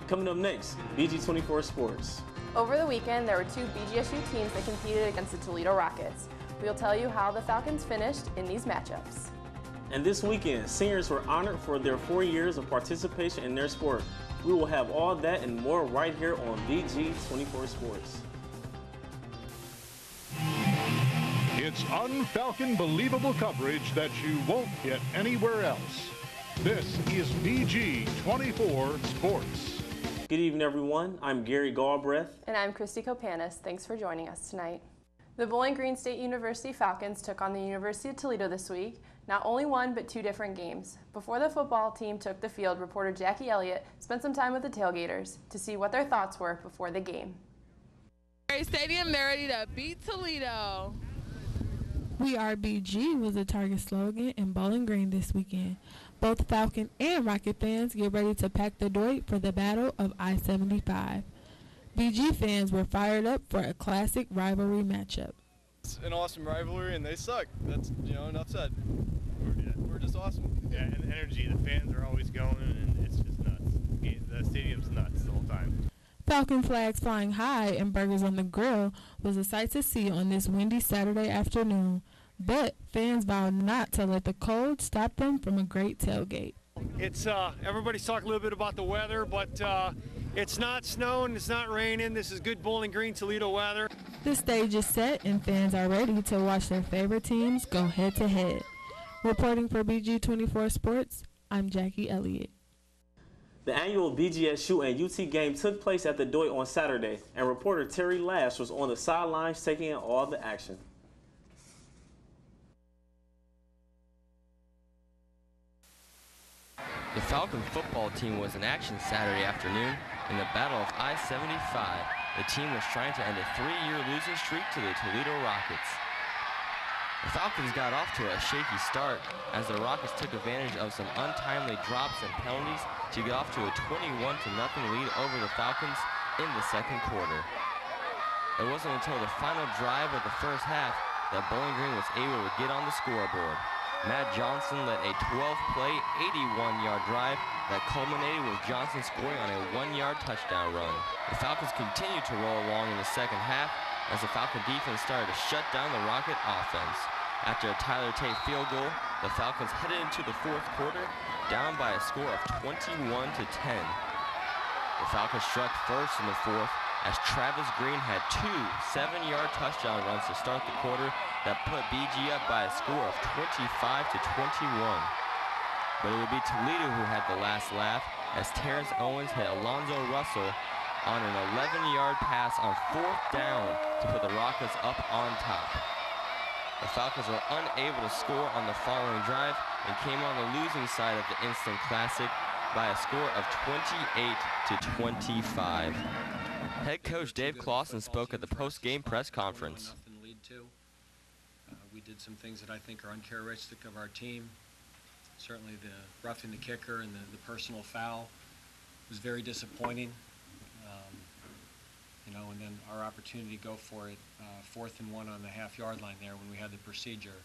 Coming up next, BG24 Sports. Over the weekend, there were two BGSU teams that competed against the Toledo Rockets. We'll tell you how the Falcons finished in these matchups. And this weekend, seniors were honored for their 4 years of participation in their sport. We will have all that and more right here on BG24 Sports. It's un-Falcon believable coverage that you won't get anywhere else. This is BG24 Sports. Good evening, everyone. I'm Gary Galbraith. And I'm Christy Kopanis. Thanks for joining us tonight. The Bowling Green State University Falcons took on the University of Toledo this week. Not only one, but two different games. Before the football team took the field, reporter Jackie Elliott spent some time with the tailgaters to see what their thoughts were before the game. Stadium, they're ready to beat Toledo. We are BG was the target slogan in Bowling Green this weekend. Both Falcon and Rocket fans get ready to pack the Detroit for the Battle of I-75. BG fans were fired up for a classic rivalry matchup. It's an awesome rivalry, and they suck. That's, enough said. We're just awesome. Yeah, and the energy, the fans are always going, and it's just nuts. The stadium's nuts the whole time. Falcon flags flying high and burgers on the grill was a sight to see on this windy Saturday afternoon. But fans vowed not to let the cold stop them from a great tailgate. It's everybody's talking a little bit about the weather, but it's not snowing, it's not raining. This is good Bowling Green Toledo weather. The stage is set and fans are ready to watch their favorite teams go head to head. Reporting for BG24 Sports, I'm Jackie Elliott. The annual BGSU and UT game took place at the Detroit on Saturday, and reporter Terry Lash was on the sidelines taking in all the action. The Falcon football team was in action Saturday afternoon in the Battle of I-75. The team was trying to end a 3-year losing streak to the Toledo Rockets. The Falcons got off to a shaky start as the Rockets took advantage of some untimely drops and penalties to get off to a 21-0 lead over the Falcons in the second quarter. It wasn't until the final drive of the first half that Bowling Green was able to get on the scoreboard. Matt Johnson led a 12-play, 81-yard drive that culminated with Johnson scoring on a 1-yard touchdown run. The Falcons continued to roll along in the second half as the Falcon defense started to shut down the Rocket offense. After a Tyler Tate field goal, the Falcons headed into the fourth quarter down by a score of 21-10. The Falcons struck first in the fourth as Travis Green had two 7-yard touchdown runs to start the quarter that put BG up by a score of 25-21. But it would be Toledo who had the last laugh as Terrence Owens hit Alonzo Russell on an 11-yard pass on fourth down to put the Rockets up on top. The Falcons were unable to score on the following drive and came on the losing side of the instant classic by a score of 28-25. Head coach Dave Clausen spoke at the post-game press conference. We did some things that I think are uncharacteristic of our team. Certainly the roughing the kicker and the personal foul was very disappointing. And then our opportunity to go for it, 4th and 1 on the half-yard line there when we had the procedure.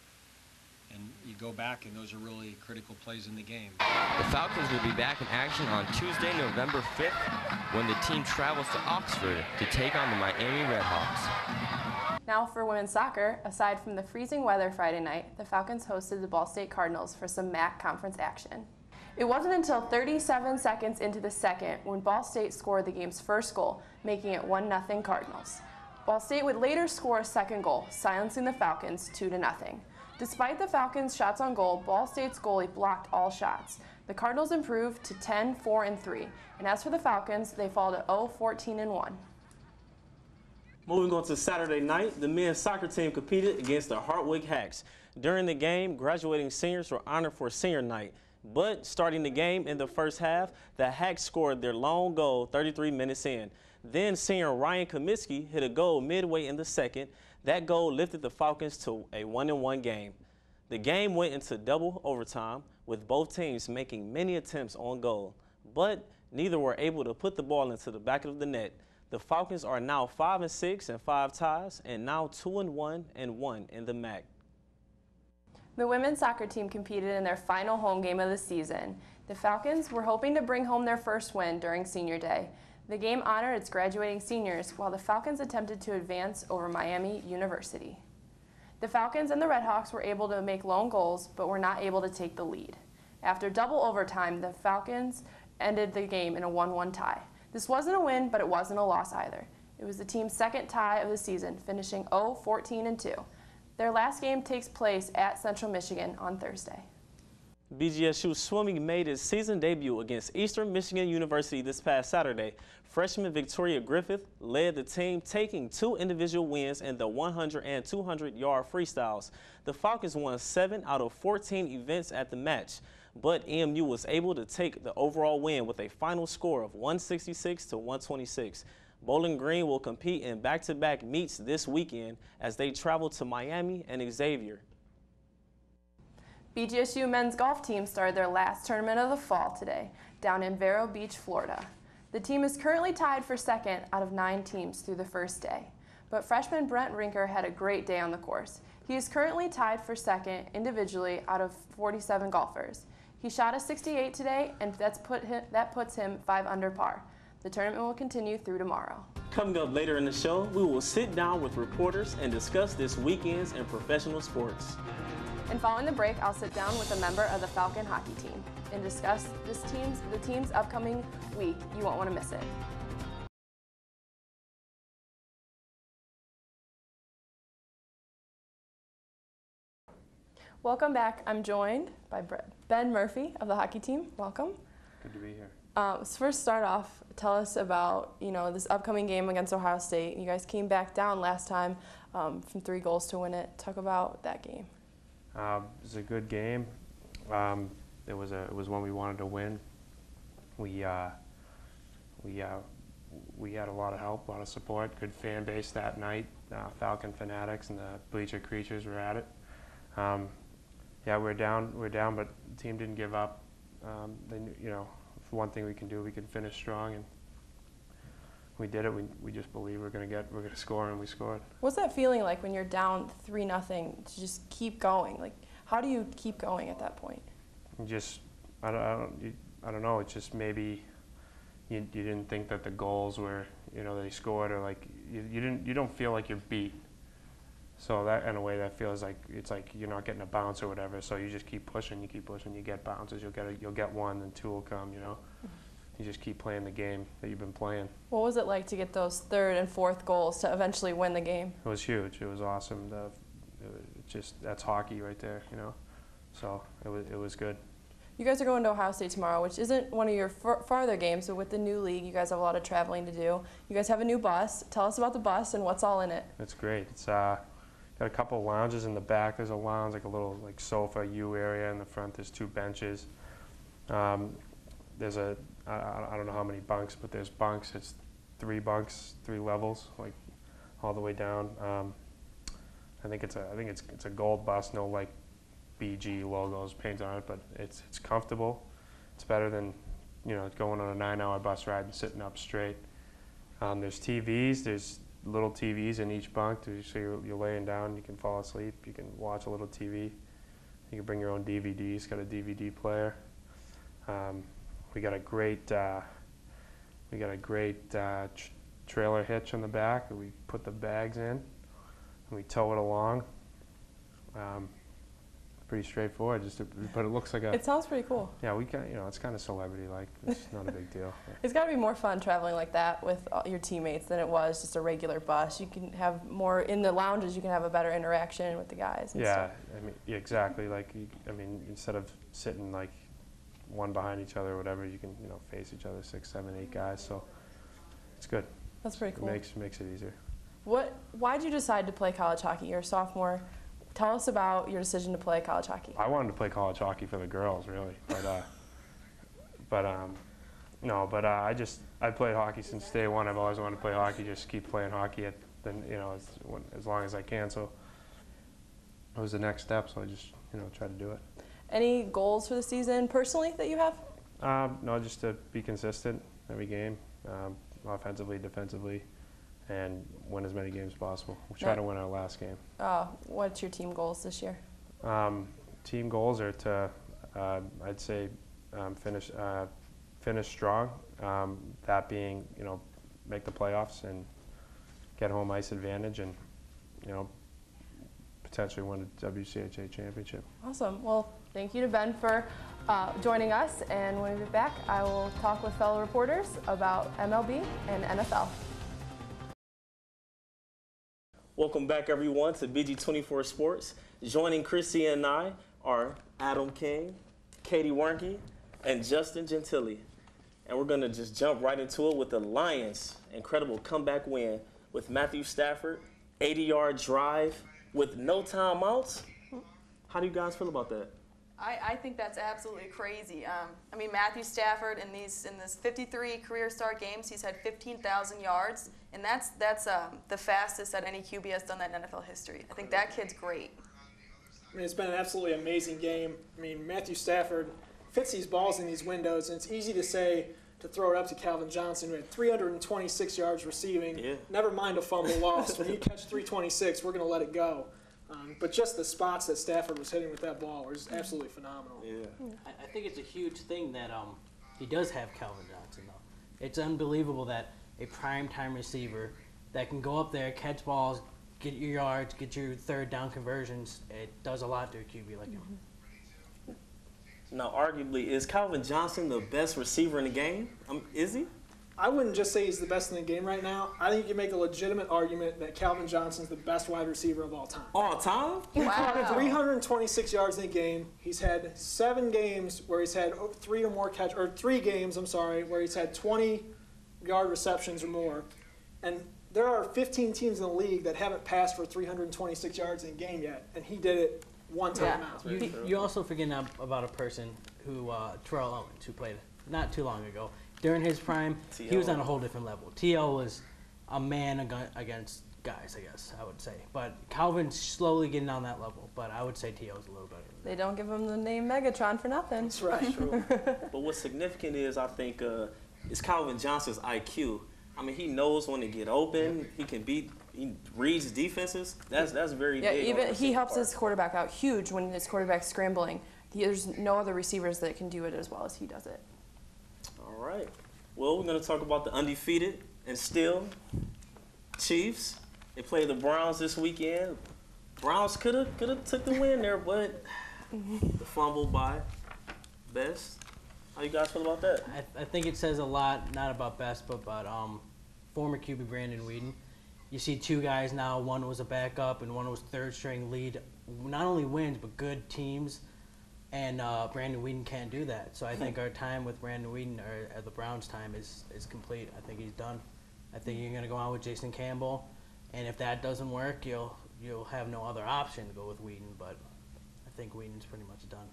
And you go back, and those are really critical plays in the game. The Falcons will be back in action on Tuesday, November 5th, when the team travels to Oxford to take on the Miami Redhawks. Now for women's soccer, aside from the freezing weather Friday night, the Falcons hosted the Ball State Cardinals for some MAC conference action. It wasn't until 37 seconds into the second when Ball State scored the game's first goal, making it 1-0 Cardinals. Ball State would later score a second goal, silencing the Falcons 2-0. Despite the Falcons' shots on goal, Ball State's goalie blocked all shots. The Cardinals improved to 10-4-3, and as for the Falcons, they fall to 0-14-1. Moving on to Saturday night, the men's soccer team competed against the Hartwick Hacks. During the game, graduating seniors were honored for senior night. But starting the game in the first half, the Hacks scored their lone goal 33 minutes in. Then senior Ryan Comiskey hit a goal midway in the second. That goal lifted the Falcons to a 1-1 game. The game went into double overtime, with both teams making many attempts on goal. But neither were able to put the ball into the back of the net. The Falcons are now 5-6 and 5 ties, and now 2-1 and 1 in the MAC. The women's soccer team competed in their final home game of the season. The Falcons were hoping to bring home their first win during Senior Day. The game honored its graduating seniors while the Falcons attempted to advance over Miami University. The Falcons and the Redhawks were able to make lone goals but were not able to take the lead. After double overtime, the Falcons ended the game in a 1-1 tie. This wasn't a win, but it wasn't a loss either. It was the team's second tie of the season, finishing 0-14-2. Their last game takes place at Central Michigan on Thursday. BGSU swimming made its season debut against Eastern Michigan University this past Saturday. Freshman Victoria Griffith led the team, taking 2 individual wins in the 100 and 200-yard freestyles. The Falcons won 7 out of 14 events at the match, but EMU was able to take the overall win with a final score of 166-126. Bowling Green will compete in back-to-back meets this weekend as they travel to Miami and Xavier. BGSU men's golf team started their last tournament of the fall today, down in Vero Beach, Florida. The team is currently tied for second out of 9 teams through the first day, but freshman Brent Rinker had a great day on the course. He is currently tied for second individually out of 47 golfers. He shot a 68 today, and that puts him 5 under par. The tournament will continue through tomorrow. Coming up later in the show, we will sit down with reporters and discuss this weekend's in professional sports. And following the break, I'll sit down with a member of the Falcon hockey team and discuss the team's upcoming week. You won't want to miss it. Welcome back. I'm joined by Ben Murphy of the hockey team. Welcome. Good to be here. So first, start off, tell us about this upcoming game against Ohio State. You guys came back down last time from 3 goals to win it. Talk about that game. It was a good game. It was one we wanted to win. We had a lot of help, a lot of support, good fan base that night. Falcon fanatics and the bleacher creatures were at it. Yeah, we're down, but the team didn't give up. They knew, one thing we can do, we can finish strong, and we did it. We just believe we're gonna score, and we scored. What's that feeling like when you're down 3-0 to just keep going? Like, how do you keep going at that point? I don't know. It's just maybe you didn't think that the goals were, they scored, or like you don't feel like you're beat. So that, in a way, that feels like it's like you're not getting a bounce or whatever. So you just keep pushing, you get bounces. You'll get one, then 2 will come. You just keep playing the game that you've been playing. What was it like to get those 3rd and 4th goals to eventually win the game? It was huge. It was awesome. That's hockey right there. So it was good. You guys are going to Ohio State tomorrow, which isn't one of your farther games, but with the new league, you guys have a lot of traveling to do. You guys have a new bus. Tell us about the bus and what's all in it. It's great. It's got a couple of lounges in the back. There's a lounge, like a little sofa U area. In the front, there's 2 benches. There's I don't know how many bunks, but there's bunks. It's 3 bunks, 3 levels, like all the way down. I think it's a gold bus, no BG logos painted on it, but it's comfortable. It's better than going on a 9-hour bus ride and sitting up straight. There's TVs. There's little TVs in each bunk, so you're laying down, you can fall asleep, you can watch a little TV. You can bring your own DVDs. Got a DVD player. We got a great trailer hitch on the back that we put the bags in, and we tow it along. Pretty straightforward, but it looks like a. It sounds pretty cool. Yeah, we got, it's kind of celebrity-like. It's not a big deal. It's got to be more fun traveling like that with your teammates than it was just a regular bus. You can have more in the lounges. You can have a better interaction with the guys. And stuff. Exactly. Instead of sitting one behind each other or whatever, you can face each other, 6, 7, 8 guys. So it's good. That's pretty cool. It makes it easier. Why did you decide to play college hockey? You're a sophomore. Tell us about your decision to play college hockey. I wanted to play college hockey for the girls, really, but I played hockey since day one. I've always wanted to play hockey. Just keep playing hockey as long as I can. So it was the next step. So I just tried to do it. Any goals for the season personally that you have? No, just to be consistent every game, offensively, defensively, and win as many games as possible. We'll try to win our last game. What's your team goals this year? Team goals are to, I'd say, finish strong. That being, make the playoffs and get home ice advantage, and potentially win a WCHA championship. Awesome. Well, thank you to Ben for joining us, and when we get back, I will talk with fellow reporters about MLB and NFL. Welcome back, everyone, to BG24 Sports. Joining Chrissy and I are Adam King, Katie Warnke, and Justin Gentili. And we're going to just jump right into it with the Lions' incredible comeback win with Matthew Stafford, 80-yard drive with no timeouts. How do you guys feel about that? I think that's absolutely crazy. I mean, Matthew Stafford in this 53 career start games, he's had 15,000 yards, and that's the fastest that any QB has done that in NFL history. I think that kid's great. I mean, it's been an absolutely amazing game. I mean, Matthew Stafford fits these balls in these windows, and it's easy to throw it up to Calvin Johnson, who had 326 yards receiving. Yeah. Never mind a fumble lost. When you catch 326, we're going to let it go. But just the spots that Stafford was hitting with that ball was absolutely phenomenal. Yeah. I think it's a huge thing that he does have Calvin Johnson, though. It's unbelievable that a prime-time receiver that can go up there, catch balls, get your yards, get your third down conversions, it does a lot to a QB like him. Now, arguably, is Calvin Johnson the best receiver in the game? Is he? I wouldn't just say he's the best in the game right now. I think you can make a legitimate argument that Calvin Johnson's the best wide receiver of all time. All time? He caught 326 yards in a game. He's had 7 games where he's had 3 games, where he's had 20-yard receptions or more. And there are 15 teams in the league that haven't passed for 326 yards in a game yet, and he did it one time out. You also forgetting about a person who, Terrell Owens, who played not too long ago. During his prime, he was on a whole different level. T.O. was a man against guys, I guess, I would say. But Calvin's slowly getting on that level, but I would say T.O. is a little better. They don't give him the name Megatron for nothing. That's right. True. But what's significant is, I think, is Calvin Johnson's IQ. I mean, he knows when to get open. He reads defenses. That's very big. Even he helps his quarterback out huge when his quarterback's scrambling. There's no other receivers that can do it as well as he does it. All right. Well, we're going to talk about the undefeated and still Chiefs. They play the Browns this weekend. Browns could have took the win there, but the fumble by Best. How you guys feel about that? I think it says a lot, not about Best, but about former QB Brandon Weeden. You see 2 guys now, one was a backup and one was third-string lead. Not only wins, but good teams. And Brandon Weeden can't do that. So I think our time with Brandon Weeden, or the Browns' time, is complete. I think he's done. I think you're going to go on with Jason Campbell. And if that doesn't work, you'll have no other option to go with Weeden. But I think Weeden's pretty much done.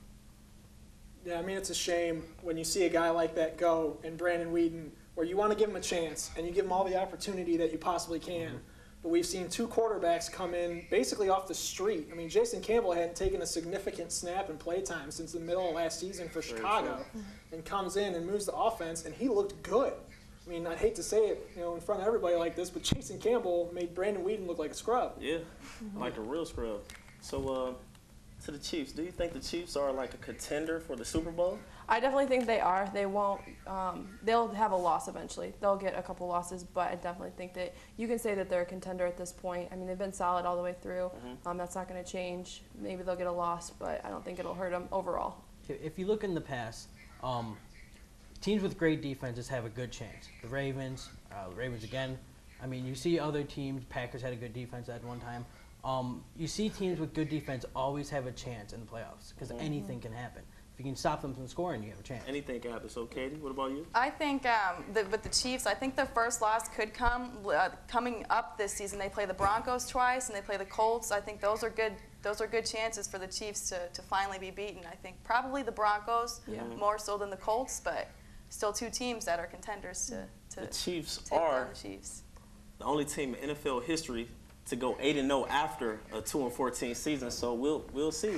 Yeah, I mean, it's a shame when you see a guy like that go, and Brandon Weeden, where you want to give him a chance, and you give him all the opportunity that you possibly can. Mm-hmm. But we've seen 2 quarterbacks come in basically off the street. I mean, Jason Campbell hadn't taken a significant snap in play time since the middle of last season for Chicago, and comes in and moves the offense, and he looked good. I mean, I'd hate to say it, in front of everybody like this, but Jason Campbell made Brandon Weeden look like a scrub. Yeah, like a real scrub. So, to the Chiefs, do you think the Chiefs are like a contender for the Super Bowl? I definitely think they are. They won't. They'll have a loss eventually. They'll get a couple losses, but I definitely think that you can say that they're a contender at this point. I mean, they've been solid all the way through. Mm-hmm. That's not going to change. Maybe they'll get a loss, but I don't think it'll hurt them overall. If you look in the past, teams with great defenses have a good chance. The Ravens again. I mean, you see other teams. Packers had a good defense at one time. You see teams with good defense always have a chance in the playoffs because anything can happen. If you can stop them from scoring, you have a chance. Anything can happen. So, Katie, what about you? I think with the Chiefs, I think their first loss could come coming up this season. They play the Broncos twice and they play the Colts. I think those are good. Those are good chances for the Chiefs to finally be beaten. I think probably the Broncos more so than the Colts, but still 2 teams that are contenders to the Chiefs take are down the Chiefs. The only team in NFL history to go 8-0 after a 2-14 season. So we'll see.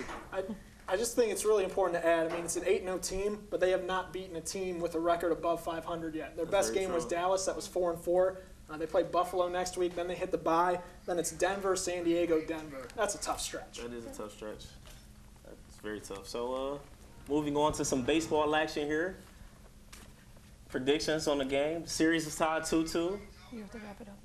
I just think it's really important to add. I mean, it's an 8-0 team, but they have not beaten a team with a record above 500 yet. Their best game was Dallas. That was 4-4. They play Buffalo next week. Then they hit the bye. Then it's Denver, San Diego, Denver. That's a tough stretch. That is a tough stretch. That's very tough. So Moving on to some baseball action here. Predictions on the game. Series is tied 2-2. You have to wrap it up.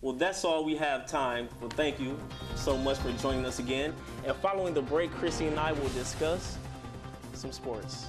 Well, that's all we have time. Well, thank you so much for joining us again. And following the break, Chrissy and I will discuss some sports.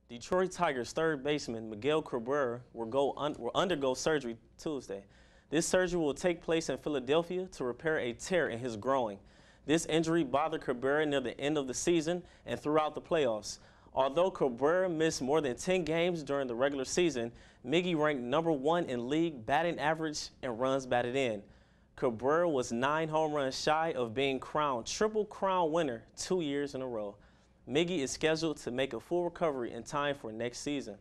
Detroit Tigers third baseman Miguel Cabrera will undergo surgery Tuesday. This surgery will take place in Philadelphia to repair a tear in his groin. This injury bothered Cabrera near the end of the season and throughout the playoffs. Although Cabrera missed more than 10 games during the regular season, Miggy ranked #1 in league batting average and runs batted in. Cabrera was 9 home runs shy of being crowned Triple Crown winner 2 years in a row. Miggy is scheduled to make a full recovery in time for next season.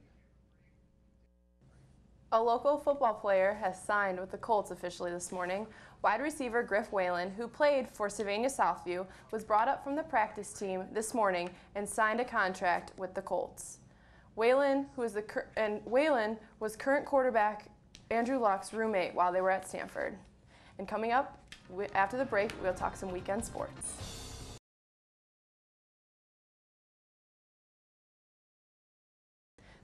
A local football player has signed with the Colts officially this morning. Wide receiver Griff Whalen, who played for Sylvania Southview, was brought up from the practice team this morning and signed a contract with the Colts. Whalen was current quarterback Andrew Luck's roommate while they were at Stanford. And coming up, after the break, we'll talk some weekend sports.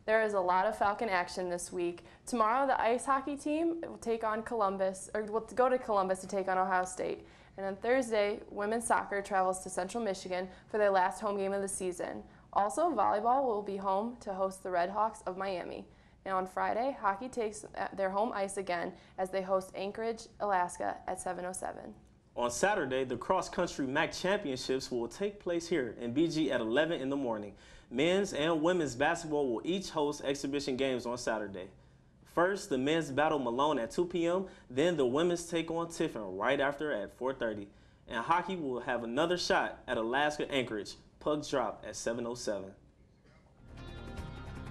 There is a lot of Falcon action this week. Tomorrow, the ice hockey team will take on Columbus, or will go to Columbus to take on Ohio State. And on Thursday, women's soccer travels to Central Michigan for their last home game of the season. Also, volleyball will be home to host the Red Hawks of Miami. And on Friday, hockey takes their home ice again as they host Anchorage, Alaska at 7:07. On Saturday, the cross-country MAC championships will take place here in BG at 11 in the morning. Men's and women's basketball will each host exhibition games on Saturday. First, the men's battle Malone at 2 p.m., then the women's take on Tiffin right after at 4:30. And hockey will have another shot at Alaska Anchorage, puck drop at 7:07.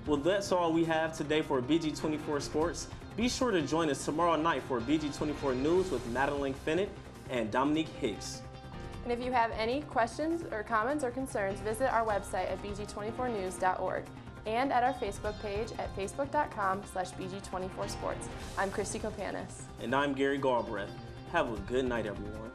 Well, that's all we have today for BG24 Sports. Be sure to join us tomorrow night for BG24 News with Madeline Fennett and Dominique Hicks. And if you have any questions or comments or concerns, visit our website at bg24news.org and at our Facebook page at facebook.com/BG24Sports. I'm Christy Kopanis. And I'm Gary Galbraith. Have a good night, everyone.